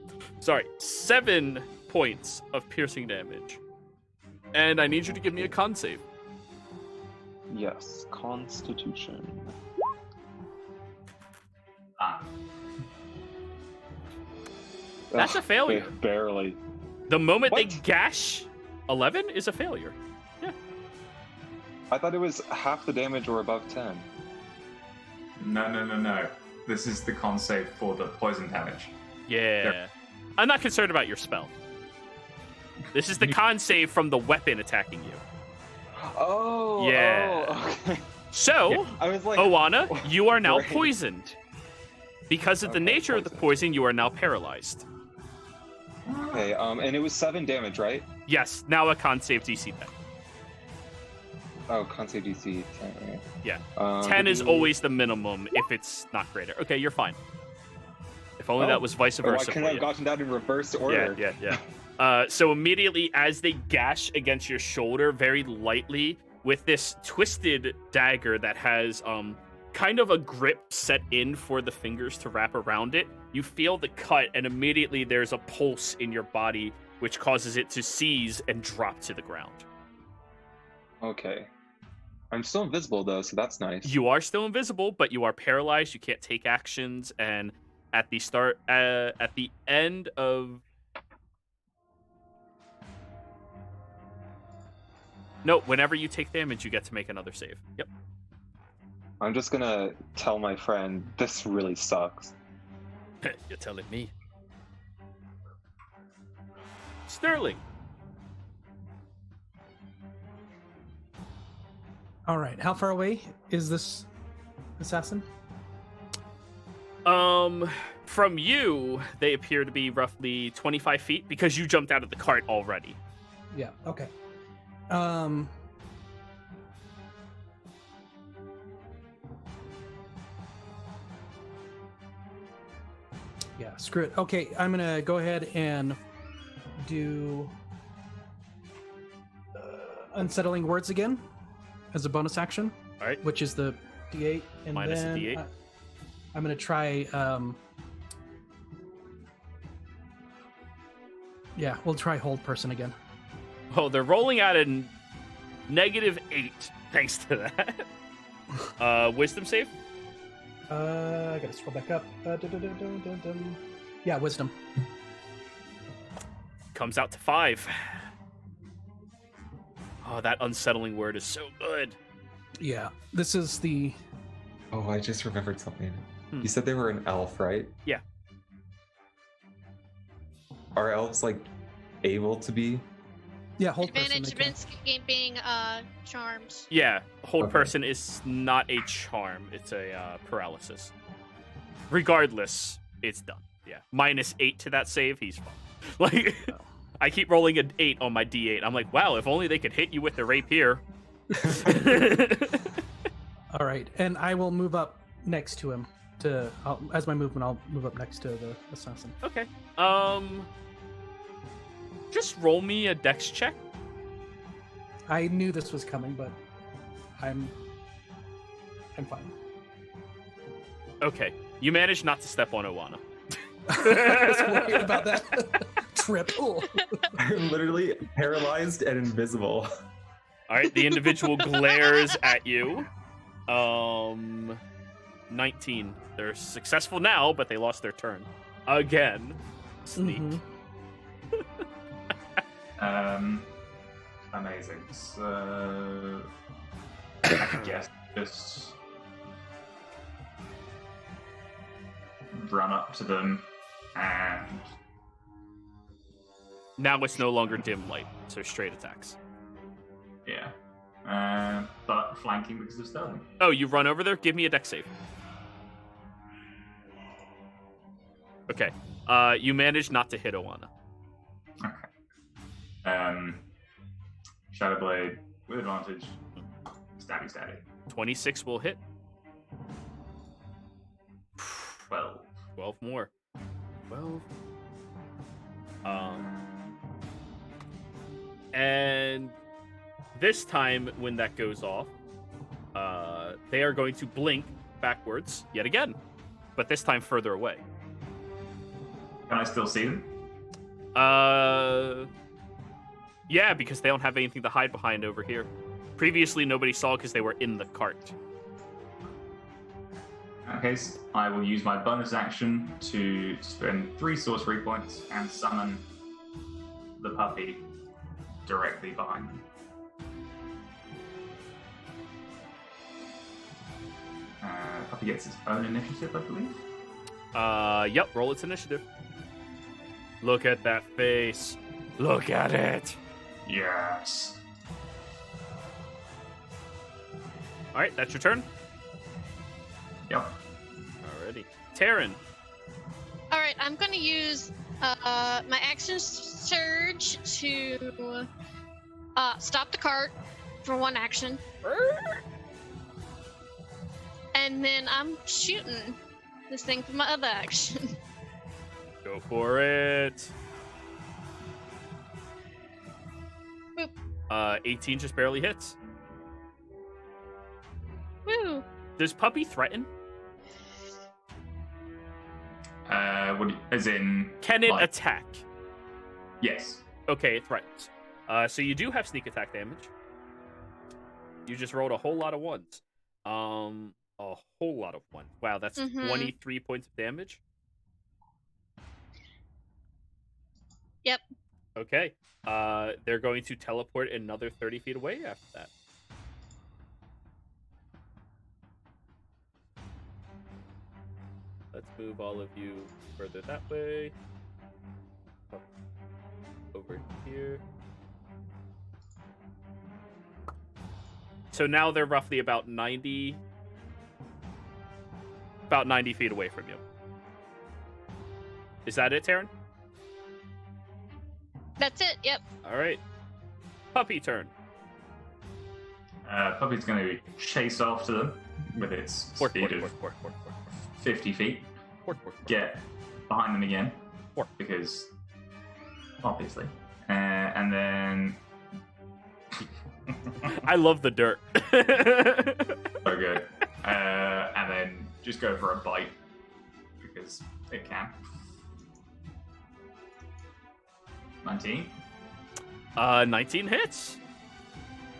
sorry. 7 points of piercing damage. And I need you to give me a con save. Yes. Constitution. That's a failure. Barely. The moment they What? gash, 11 is a failure. I thought it was half the damage or above 10. No. This is the con save for the poison damage. Yeah. I'm not concerned about your spell. This is the con save from the weapon attacking you. Oh. Yeah. Oh, okay. So, I was like, Oana, you are now Great. poisoned. Because of the Okay, nature of the poisoned. poison, you are now paralyzed. okay, and it was 7 damage, right? Yes, now a con save DC 10. Oh, con save DC 10, right? Yeah. Um, 10 is always the minimum if it's not greater. Okay, you're fine. If only that was vice I versa couldn't for have you. gotten that in reverse order. Yeah. So immediately as they gash against your shoulder very lightly with this twisted dagger that has kind of a grip set in for the fingers to wrap around it, you feel the cut and immediately there's a pulse in your body which causes it to seize and drop to the ground. Okay. I'm still invisible though, so that's nice. You are still invisible, but you are paralyzed. You can't take actions, and at the end of no, whenever you take damage, you get to make another save. Yep. I'm just gonna tell my friend this really sucks. You're telling me. Sterling. All right. How far away is this assassin? From you, they appear to be roughly 25 feet because you jumped out of the cart already. Yeah. Okay. Yeah. Screw it. Okay. I'm gonna go ahead and do unsettling words again as a bonus action. All right. Which is the D8, and Minus the then D8. I'm gonna try. Yeah, we'll try hold person again. Oh, they're rolling out a -8 thanks to that. Wisdom save? I gotta scroll back up. Yeah, wisdom. Comes out to 5. Oh, that unsettling word is so good. Yeah, this is the. Oh, I just remembered something. Hmm. You said they were an elf, right? Yeah. Are elves like able to be? Yeah, hold person. Advantage they can. against being charmed. Yeah, hold Okay. person is not a charm. It's a paralysis. Regardless, it's done. Yeah, -8 to that save. He's fine. Like, I keep rolling an 8 on my D8. I'm like, wow, if only they could hit you with the rapier. All right, and I will move up next to him. As my movement, I'll move up next to the assassin. Okay. Just roll me a dex check. I knew this was coming, but I'm fine. Okay. You managed not to step on Oana. I was worried about that. Triple. I'm literally paralyzed and invisible. All right, the individual glares at you. 19. They're successful now, but they lost their turn. Again. Sneak. Amazing. So I guess just run up to them and Now it's no longer dim light, so straight attacks. but flanking because of Sterling. Oh, you run over there? Give me a dex save. Okay. You managed not to hit Oana. Okay. Shadow Blade with advantage. Stabby. 26 will hit. 12. 12 more. 12. And this time, when that goes off, they are going to blink backwards yet again, but this time further away. Can I still see them? Yeah, because they don't have anything to hide behind over here. Previously, nobody saw because they were in the cart. In that case, I will use my bonus action to spend 3 sorcery points and summon the puppy directly behind them. Puppy gets its own initiative, I believe. Yep, roll its initiative. Look at that face. Look at it. Yes. All right, that's your turn. Yep. Alrighty. Taryn. All right, I'm going to use my action surge to stop the cart for 1 action. And then I'm shooting this thing for my other action. Go for it. Boop. 18 just barely hits. Woo! Does puppy threaten? As in... Can it like- attack? Yes. Okay, it threatens. So you do have sneak attack damage. You just rolled a whole lot of ones. A whole lot of ones. Wow, that's 23 points of damage. Yep. Okay. They're going to teleport another 30 feet away after that. Let's move all of you further that way. Over here. So now they're roughly about 90 feet away from you. Is that it, Taryn? That's it, yep. All right. Puppy turn. Puppy's going to chase after them with its speed of 50 feet. Get behind them again. Because, obviously. And then... I love the dirt. So good. And then just go for a bite. Because it can. 19. 19 hits.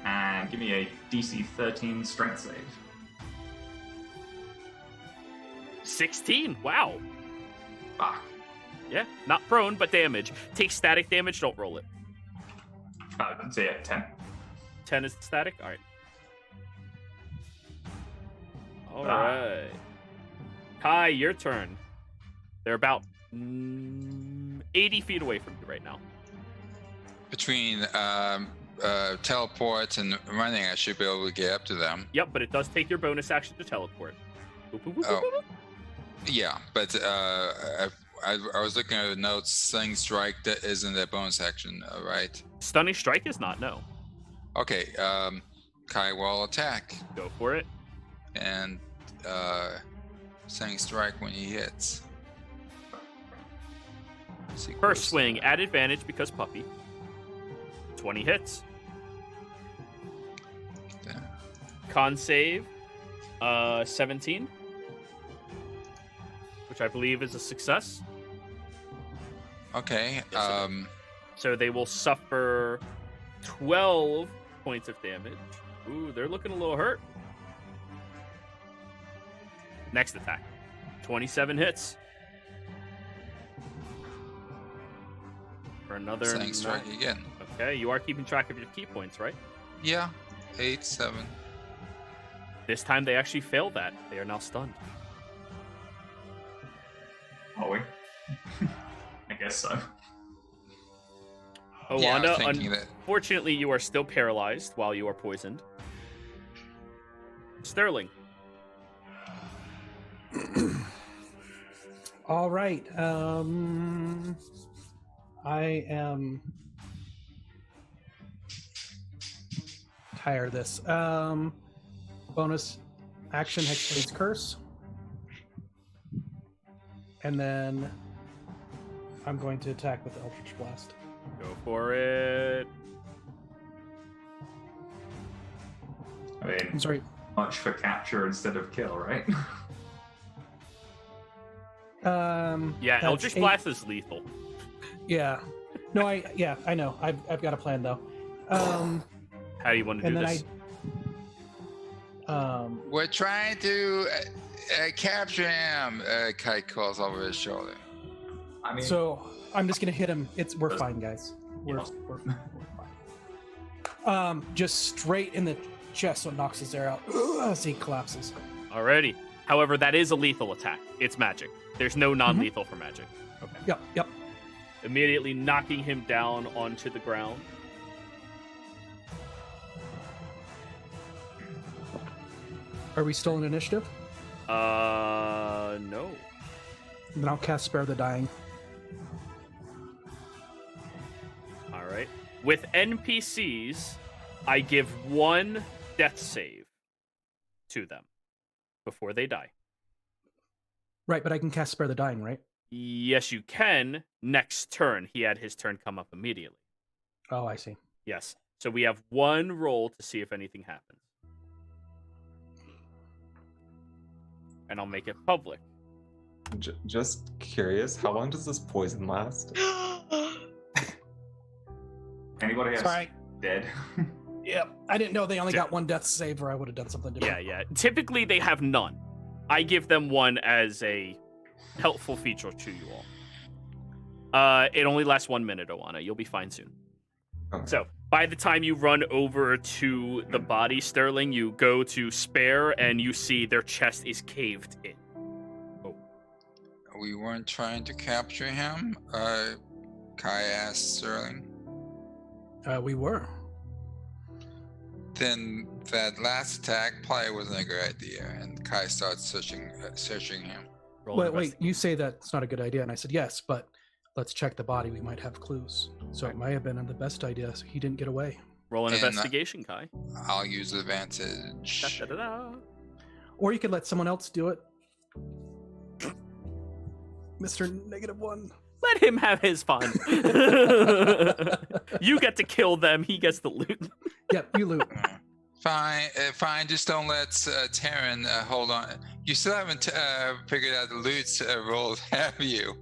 And give me a DC 13 strength save. 16. Wow. Fuck. Yeah, not prone, but damage. Take static damage, don't roll it. So yeah, 10. 10 is static? Alright. Alright. Kai, your turn. They're about 80 feet away from you right now. Between teleport and running, I should be able to get up to them. Yep, but it does take your bonus action to teleport. Boop, boop, boop, Oh. boop, boop. Yeah, but I was looking at the notes. Sling strike that isn't a bonus action, right? Stunning strike is not, no. Okay. Kai will attack Go for it. and sling strike when he hits. First swing at advantage because puppy. 20 hits. Yeah. Con save 17, which I believe is a success. Okay. Yes, So they will suffer 12 points of damage. Ooh, they're looking a little hurt. Next attack. 27 hits. For another sling strike 9. again. Okay, you are keeping track of your key points, right? Yeah. 8, 7. This time they actually failed that. They are now stunned. Are we? I guess so. Yeah, I was Oana, thinking that. unfortunately, you are still paralyzed while you are poisoned. Sterling. All right. I am tired of this. Bonus action Hexblade's Curse. And then I'm going to attack with the Eldritch Blast. Go for it. I mean, I'm sorry. much for capture instead of kill, right? Yeah, that's Eldritch 8. Blast is lethal. Yeah. No, I know. I've got a plan though. How do you want to do and then this? We're trying to capture him. Kai calls over his shoulder. I mean, So I'm just gonna hit him. We're fine, guys. We're fine. Just straight in the chest, so it knocks his air out as he collapses. Alrighty. However, that is a lethal attack. It's magic. There's no non-lethal for magic. Okay. Yep. Immediately knocking him down onto the ground. Are we still in initiative? No. Then I'll cast Spare the Dying. All right. With NPCs, I give 1 death save to them before they die. Right, but I can cast Spare the Dying, right? Yes, you can. Next turn, he had his turn come up immediately. Oh, I see. Yes. So we have 1 roll to see if anything happens. And I'll make it public. Just curious, how long does this poison last? anybody else Sorry. dead? Yep. I didn't know they only got 1 death save, or I would have done something different. Yeah. Typically, they have none. I give them 1 as a helpful feature to you all. It only lasts 1 minute, Oana. You'll be fine soon. Okay. So, by the time you run over to the body, Sterling, you go to spare, and you see their chest is caved in. We weren't trying to capture him. Kai asked Sterling. We were. Then that last attack probably wasn't a good idea, and Kai starts searching him. Roll an Wait, you say that's not a good idea, and I said yes, but let's check the body. We might have clues. So it might have been the best idea. So he didn't get away. Roll an And, investigation, Kai. I'll use advantage. Da-da-da-da. Or you could let someone else do it. Mr. -1. Let him have his fun. You get to kill them. He gets the loot. Yep, you loot. Fine. Just don't let Taryn hold on. You still haven't figured out the loot rolls, have you?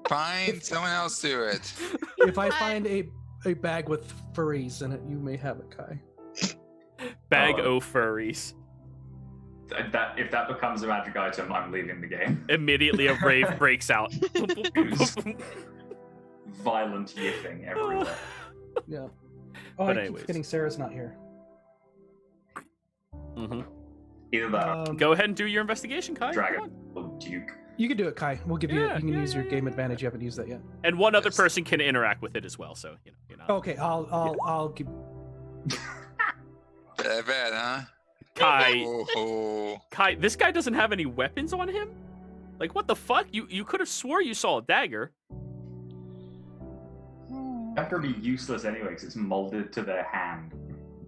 Fine, someone else do it. If I find a bag with furries in it, you may have it, Kai. Bag Oh. o' furries. If that becomes a magic item, I'm leaving the game. Immediately, a rave breaks out. Violent yipping everywhere. Yeah. Oh, But I anyways. keep forgetting Sarah's not here. Mhm. Either that or Go ahead and do your investigation, Kai. Come dragon on. or duke. You can do it, Kai. We'll give you. Yeah, You can yeah, use your yeah, game advantage. You haven't used that yet. And one other Yes. person can interact with it as well. So you know. Okay, I'll give. Bad, huh? Kai, Oh. Kai, this guy doesn't have any weapons on him. Like, what the fuck? You could have swore you saw a dagger. That could be useless anyway, because it's molded to their hand.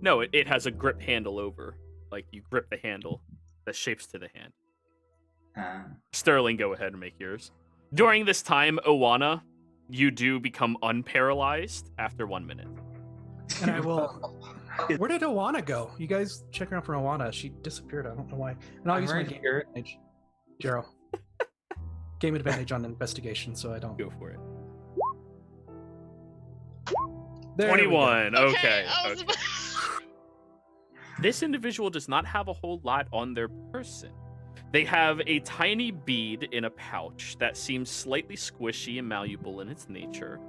No, it has a grip handle over. Like, you grip the handle that shapes to the hand. Sterling, go ahead and make yours. During this time, Owana, you do become unparalyzed after 1 minute. And I will. Where did Owana go? You guys check around for Owana. She disappeared. I don't know why. And I'll I'm use my right game here. advantage. Jero. Game advantage on investigation, so I don't. Go for it. There we go. 21. Okay. I was okay. This individual does not have a whole lot on their person. They have a tiny bead in a pouch that seems slightly squishy and malleable in its nature.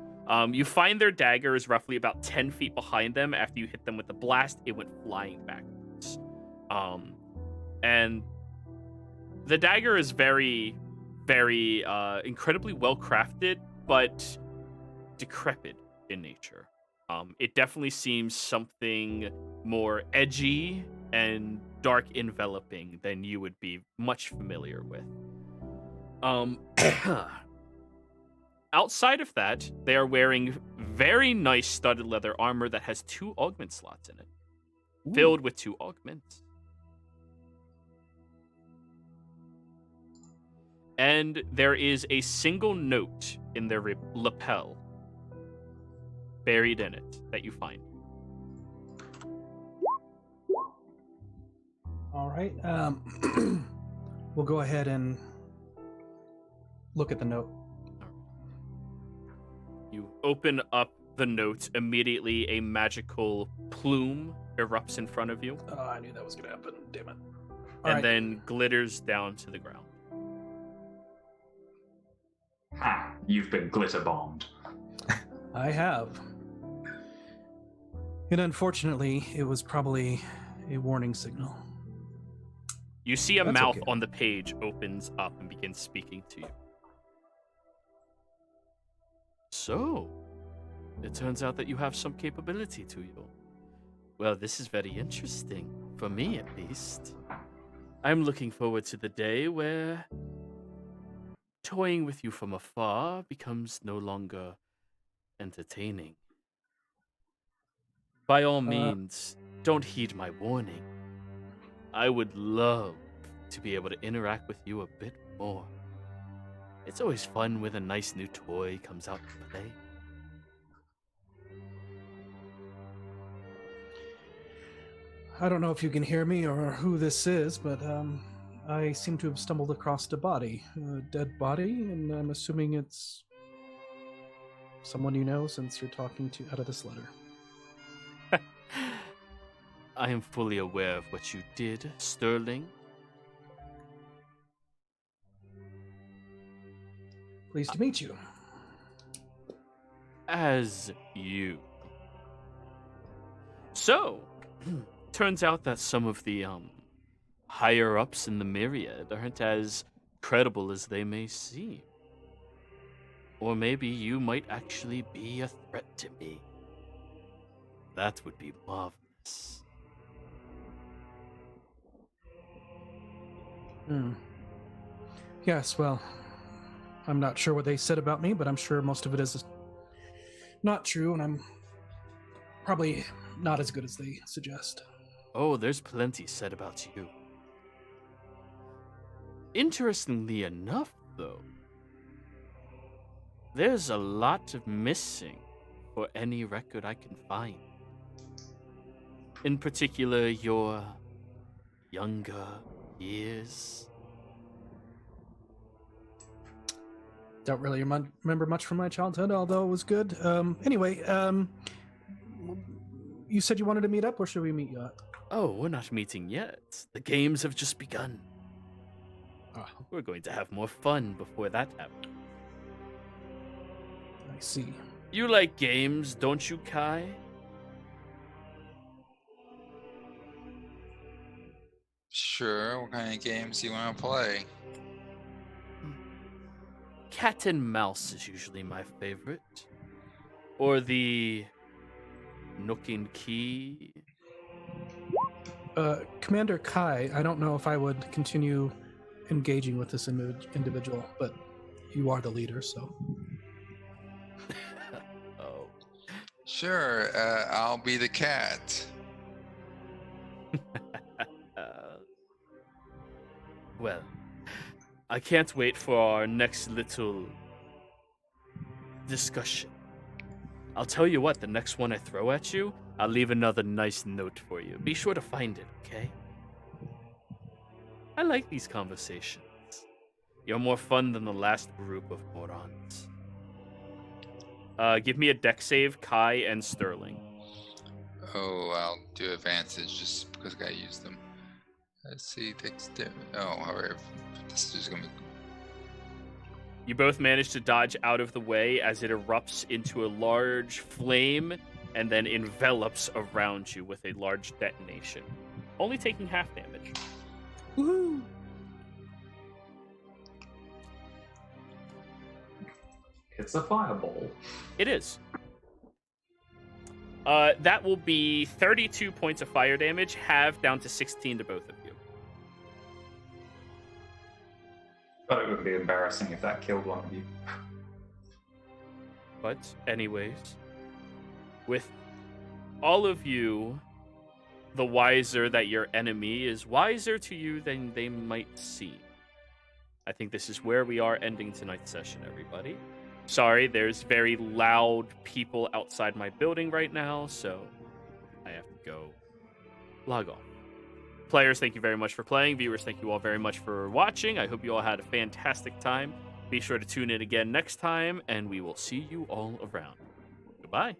You find their dagger is roughly about 10 feet behind them. After you hit them with the blast, it went flying backwards. And the dagger is very, very incredibly well crafted, but decrepit in nature. It definitely seems something more edgy and dark enveloping than you would be much familiar with. Outside of that, they are wearing very nice studded leather armor that has 2 augment slots in it, filled with 2 augments. And there is a single note in their lapel buried in it that you find. All right. We'll go ahead and look at the note. You open up the note. Immediately, a magical plume erupts in front of you, Oh, I knew that was going to happen. Damn it. and then glitters down to the ground. Ha! You've been glitter bombed. I have. And unfortunately, it was probably a warning signal. You see a That's mouth okay. on the page opens up and begins speaking to you. So, it turns out that you have some capability to you. Well, this is very interesting, for me at least. I'm looking forward to the day where toying with you from afar becomes no longer entertaining. By all means, don't heed my warning. I would love to be able to interact with you a bit more. It's always fun when a nice new toy comes out to play. I don't know if you can hear me or who this is, but I seem to have stumbled across a body, a dead body, and I'm assuming it's someone you know since you're talking to out of this letter. I am fully aware of what you did, Sterling. Pleased to meet you. As you. So, turns out that some of the higher ups in the Myriad aren't as credible as they may seem. Or maybe you might actually be a threat to me. That would be marvelous. Yes, well, I'm not sure what they said about me, but I'm sure most of it is not true, and I'm probably not as good as they suggest. Oh, there's plenty said about you. Interestingly enough, though, there's a lot of missing for any record I can find. In particular, your younger years. Don't really remember much from my childhood, although it was good. Anyway, you said you wanted to meet up, or should we meet you up? Oh, we're not meeting yet. The games have just begun. Ah, We're going to have more fun before that happens. I see. You like games, don't you, Kai? Sure, what kind of games do you want to play? Cat and mouse is usually my favorite. Or the Nook and Key. Commander Kai, I don't know if I would continue engaging with this individual, but you are the leader, so. Oh. Sure, I'll be the cat. Well, I can't wait for our next little discussion. I'll tell you what, the next one I throw at you, I'll leave another nice note for you. Be sure to find it, okay? I like these conversations. You're more fun than the last group of morons. Give me a deck save, Kai and Sterling. Oh, I'll do advantage just because I used them. Let's see, alright. This is just gonna be. You both manage to dodge out of the way as it erupts into a large flame and then envelops around you with a large detonation, only taking half damage. Woohoo! It's a fireball. It is. That will be 32 points of fire damage, halved down to 16 to both of you. But it would be embarrassing if that killed one of you. But anyways, with all of you, the wiser that your enemy is wiser to you than they might seem. I think this is where we are ending tonight's session, everybody. Sorry, there's very loud people outside my building right now, so I have to go log off. Players, thank you very much for playing. Viewers, thank you all very much for watching. I hope you all had a fantastic time. Be sure to tune in again next time, and we will see you all around. Goodbye.